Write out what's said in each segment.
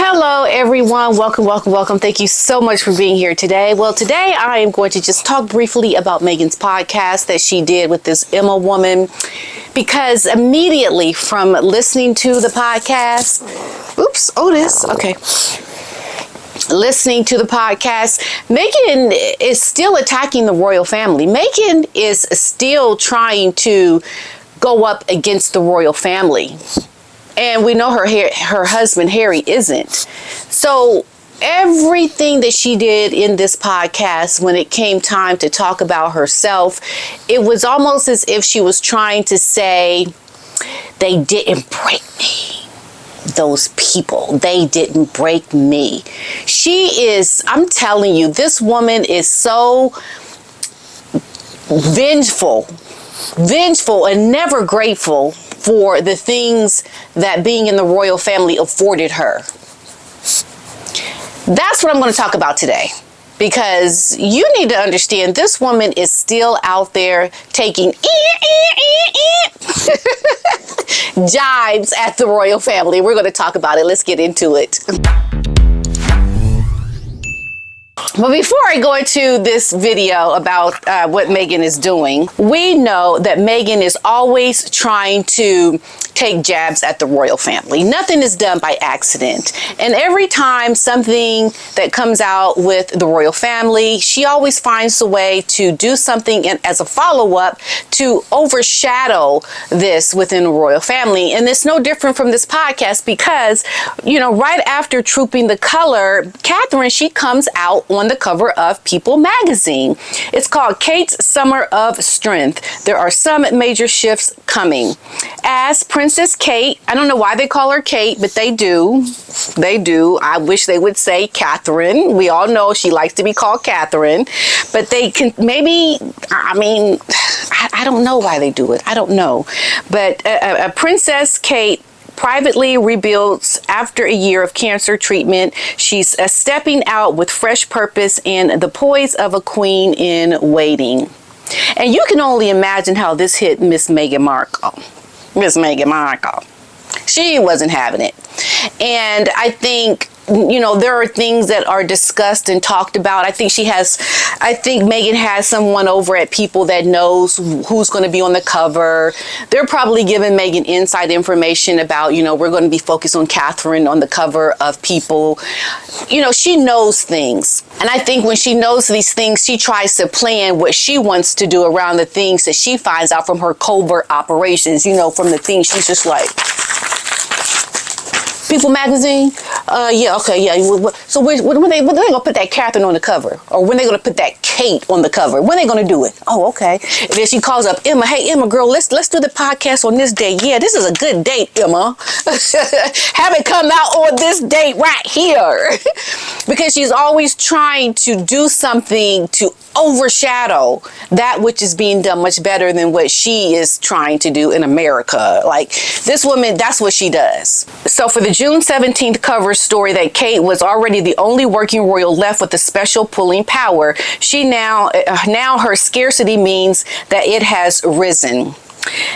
Hello, everyone. Welcome. Thank you so much for being here today. Well, today I am going to just talk briefly about Meghan's podcast that she did with this Emma woman, because immediately from listening to the podcast, listening to the podcast, Meghan is still attacking the royal family. Meghan is still trying to go up against the royal family. And we know her husband, Harry, isn't. So everything that she did in this podcast, when it came time to talk about herself, it was almost as if she was trying to say, they didn't break me. Those people, they didn't break me. I'm telling you, this woman is so vengeful and never grateful for the things that being in the royal family afforded her. That's what I'm going to talk about today, because you need to understand this woman is still out there taking jibes at the royal family. We're going to talk about it. Let's get into it. But before I go into this video about what Meghan is doing, we know that Meghan is always trying to take jabs at the royal family. Nothing is done by accident. And every time something that comes out with the royal family, she always finds a way to do something as a follow-up to overshadow this within the royal family. And it's no different from this podcast because, right after Trooping the Color, Catherine, she comes out on the cover of People magazine. It's called Kate's Summer of Strength. There are some major shifts coming. As Princess Kate, I don't know why they call her Kate, but they do. I wish they would say Catherine. We all know she likes to be called Catherine, but they can I don't know why they do it. I don't know. But Princess Kate privately rebuilds after a year of cancer treatment. She's stepping out with fresh purpose and the poise of a queen in waiting. And you can only imagine how this hit Miss Meghan Markle. She wasn't having it. And I think, there are things that are discussed and talked about. I think Meghan has someone over at People that knows who's going to be on the cover. They're probably giving Meghan inside information about, we're going to be focused on Catherine on the cover of People. She knows things. And I think when she knows these things, she tries to plan what she wants to do around the things that she finds out from her covert operations, from the things she's just like, People magazine? Yeah. So when they going to put that Catherine on the cover? Or when they going to put that Kate on the cover? When they going to do it? Oh, okay. And then she calls up Emma. Hey, Emma, girl, let's do the podcast on this day. Yeah, this is a good date, Emma. Have it come out on this date right here. Because she's always trying to do something to overshadow that which is being done much better than what she is trying to do in America. Like, this woman, that's what she does. So for the June 17th cover story that Kate was already the only working royal left with a special pulling power, she now her scarcity means that it has risen.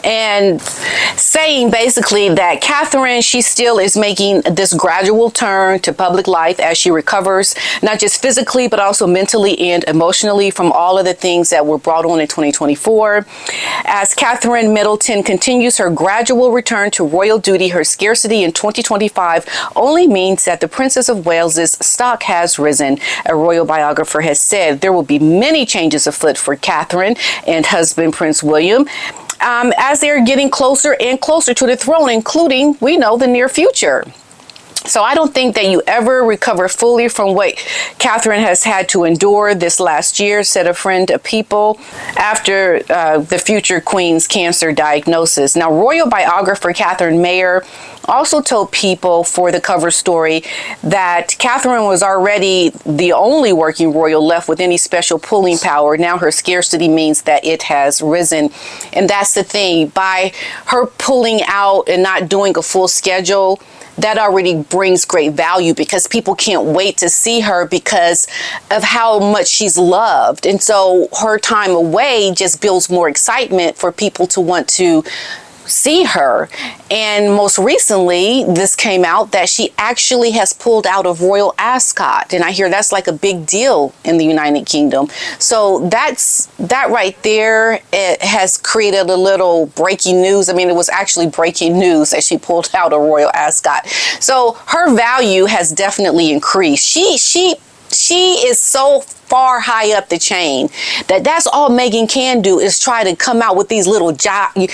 And saying basically that Catherine, she still is making this gradual turn to public life as she recovers, not just physically, but also mentally and emotionally from all of the things that were brought on in 2024. As Catherine Middleton continues her gradual return to royal duty, her scarcity in 2025 only means that the Princess of Wales's stock has risen. A royal biographer has said there will be many changes afoot for Catherine and husband Prince William, as they're getting closer and closer to the throne, including, we know, the near future. So I don't think that you ever recover fully from what Catherine has had to endure this last year, said a friend of People after the future queen's cancer diagnosis. Now, royal biographer Catherine Mayer also told People for the cover story that Catherine was already the only working royal left with any special pulling power. Now her scarcity means that it has risen. And that's the thing. By her pulling out and not doing a full schedule, that already brings great value because people can't wait to see her because of how much she's loved. And so her time away just builds more excitement for people to want to see her. And most recently, this came out that she actually has pulled out of Royal Ascot. And I hear that's like a big deal in the United Kingdom. So that right there, it has created a little breaking news. I mean, it was actually breaking news that she pulled out of Royal Ascot. So her value has definitely increased. She is so far high up the chain that's all Meghan can do is try to come out with these little jabs like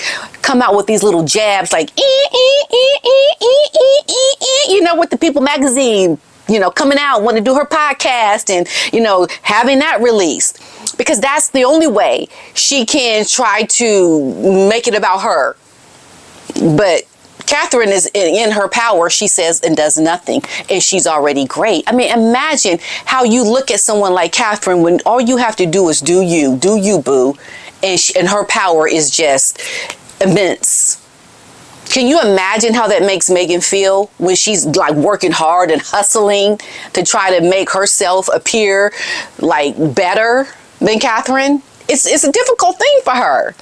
with the People magazine, coming out, want to do her podcast and, having that released, because that's the only way she can try to make it about her. But Catherine is in her power, she says, and does nothing, and she's already great. I mean, imagine how you look at someone like Catherine when all you have to do is do you, boo, and her power is just immense. Can you imagine how that makes Meghan feel when she's like working hard and hustling to try to make herself appear like better than Catherine? It's a difficult thing for her.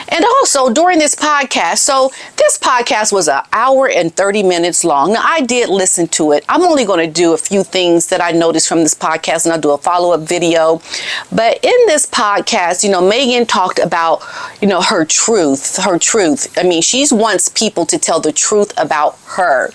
And also during this podcast, so this podcast was an hour and 30 minutes long. Now, I did listen to it. I'm only going to do a few things that I noticed from this podcast, and I'll do a follow-up video. But in this podcast, Meghan talked about, her truth. I mean, she wants people to tell the truth about her.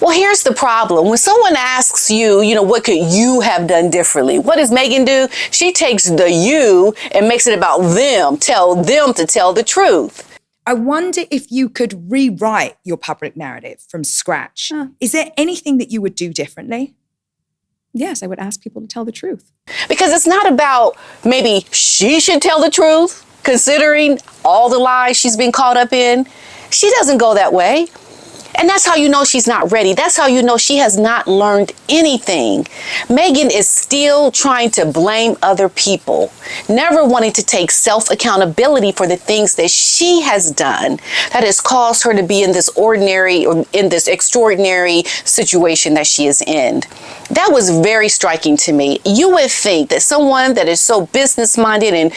Well, here's the problem. When someone asks you, what could you have done differently? What does Meghan do? She takes the you and makes it about them. Tell them to tell the truth. I wonder if you could rewrite your public narrative from scratch. Is there anything that you would do differently? Yes, I would ask people to tell the truth. Because it's not about maybe she should tell the truth, considering all the lies she's been caught up in. She doesn't go that way. And that's how you know she's not ready. That's how you know she has not learned anything. Meghan is still trying to blame other people, never wanting to take self-accountability for the things that she has done that has caused her to be in this extraordinary situation that she is in. That was very striking to me. You would think that someone that is so business-minded and,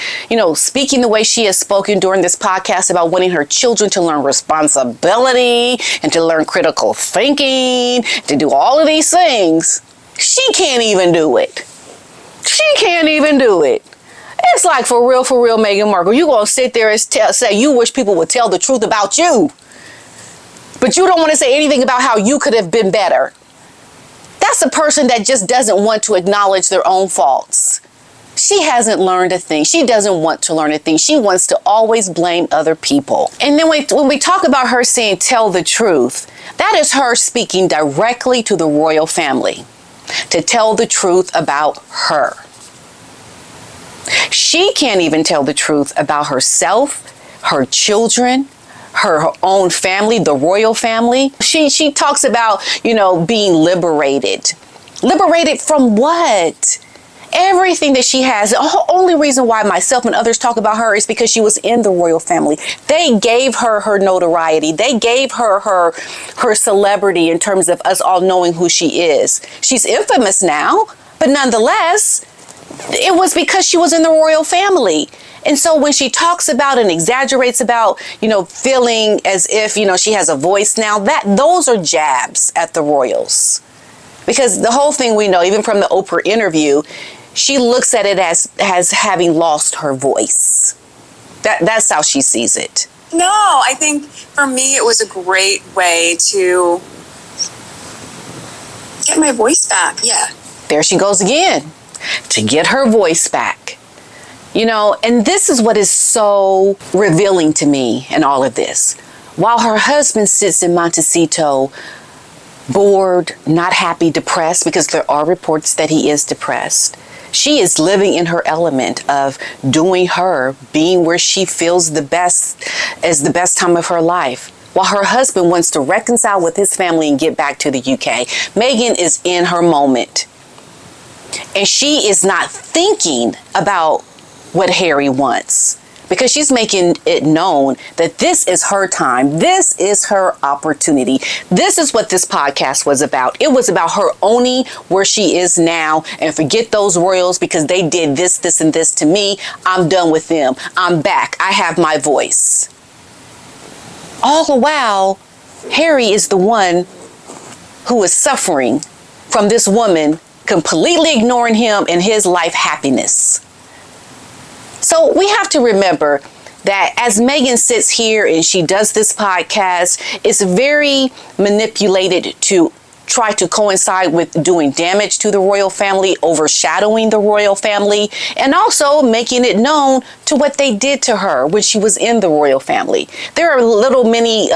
speaking the way she has spoken during this podcast about wanting her children to learn responsibility and to learn critical thinking, to do all of these things, she can't even do it. It's like, for real, Meghan Markle, you going to sit there and say you wish people would tell the truth about you, but you don't want to say anything about how you could have been better. That's a person that just doesn't want to acknowledge their own faults. She hasn't learned a thing. She doesn't want to learn a thing. She wants to always blame other people. And then when we talk about her saying, tell the truth, that is her speaking directly to the royal family to tell the truth about her. She can't even tell the truth about herself, her children, her own family, the royal family. She talks about, being liberated. Liberated from what? Everything that she has. The only reason why myself and others talk about her is because she was in the royal family. They gave her her notoriety. They gave her her celebrity in terms of us all knowing who she is. She's infamous now, but nonetheless, it was because she was in the royal family. And so when she talks about and exaggerates about, feeling as if, she has a voice now, those are jabs at the royals. Because the whole thing we know, even from the Oprah interview, she looks at it as having lost her voice. That's how she sees it. No, I think for me it was a great way to get my voice back. Yeah. There she goes again, to get her voice back. And this is what is so revealing to me in all of this. While her husband sits in Montecito, bored, not happy, depressed, because there are reports that he is depressed, she is living in her element of doing her, being where she feels the best time of her life. While her husband wants to reconcile with his family and get back to the UK, Meghan is in her moment. And she is not thinking about what Harry wants, because she's making it known that this is her time. This is her opportunity. This is what this podcast was about. It was about her owning where she is now and forget those royals because they did this, and this to me. I'm done with them. I'm back. I have my voice. All the while, Harry is the one who is suffering from this woman completely ignoring him and his life happiness. So we have to remember that as Meghan sits here and she does this podcast, it's very manipulated to try to coincide with doing damage to the royal family, overshadowing the royal family, and also making it known to what they did to her when she was in the royal family. There are little mini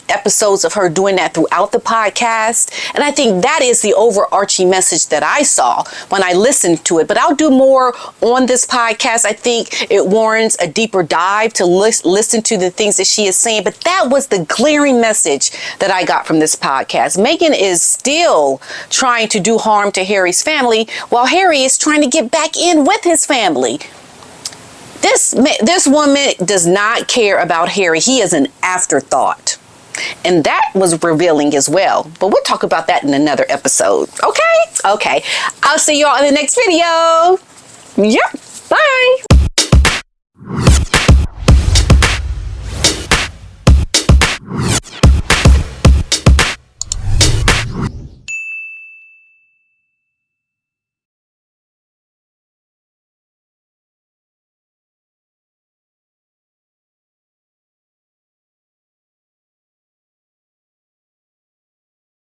episodes of her doing that throughout the podcast, and I think that is the overarching message that I saw when I listened to it. But I'll do more on this podcast. I think it warrants a deeper dive to listen to the things that she is saying, but that was the glaring message that I got from this podcast. Meghan is still trying to do harm to Harry's family while Harry is trying to get back in with his family. This woman does not care about Harry. He is an afterthought. And that was revealing as well. But we'll talk about that in another episode. Okay? Okay. I'll see y'all in the next video. Yep. Bye.